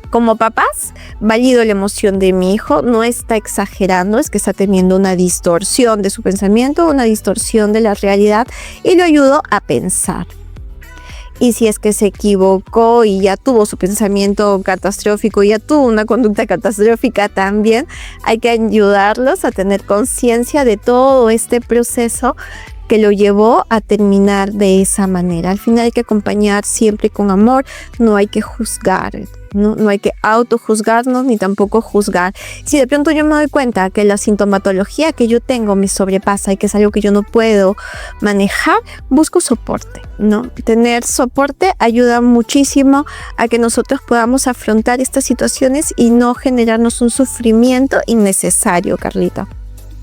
como papás, valido la emoción de mi hijo, no está exagerando, es que está teniendo una distorsión de su pensamiento, una distorsión de la realidad, y lo ayudo a pensar. Y si es que se equivocó y ya tuvo su pensamiento catastrófico, ya tuvo una conducta catastrófica también, hay que ayudarlos a tener conciencia de todo este proceso que lo llevó a terminar de esa manera. Al final hay que acompañar siempre con amor, no hay que juzgar, no hay que autojuzgarnos ni tampoco juzgar. Si de pronto yo me doy cuenta que la sintomatología que yo tengo me sobrepasa y que es algo que yo no puedo manejar, busco soporte, ¿no? Tener soporte ayuda muchísimo a que nosotros podamos afrontar estas situaciones y no generarnos un sufrimiento innecesario, Carlita.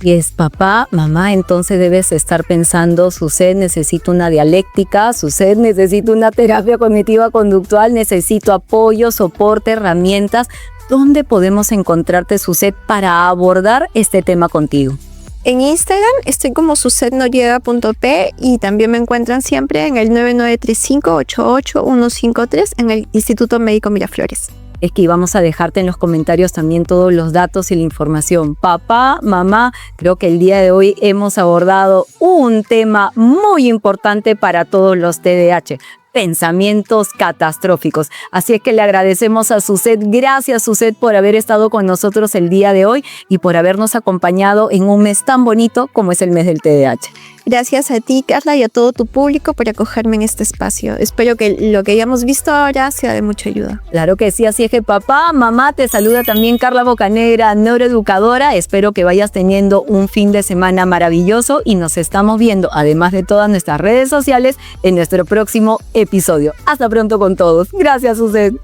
Y es papá, mamá, entonces debes estar pensando, Suzette, necesito una dialéctica, Suzette, necesito una terapia cognitiva conductual, necesito apoyo, soporte, herramientas. ¿Dónde podemos encontrarte, Suzette, para abordar este tema contigo? En Instagram estoy como suzetnoriega.p y también me encuentran siempre en el 9935-88153 en el Instituto Médico Miraflores. Es que íbamos a dejarte en los comentarios también todos los datos y la información. Papá, mamá, creo que el día de hoy hemos abordado un tema muy importante para todos los TDAH. Pensamientos catastróficos. Así es que le agradecemos a Suzette. Gracias, Suzette, por haber estado con nosotros el día de hoy y por habernos acompañado en un mes tan bonito como es el mes del TDAH. Gracias a ti, Carla, y a todo tu público por acogerme en este espacio. Espero que lo que hayamos visto ahora sea de mucha ayuda. Claro que sí, así es que papá, mamá, te saluda también Carla Bocanegra, neuroeducadora. Espero que vayas teniendo un fin de semana maravilloso y nos estamos viendo, además de todas nuestras redes sociales, en nuestro próximo episodio. Hasta pronto con todos. Gracias, Suzette.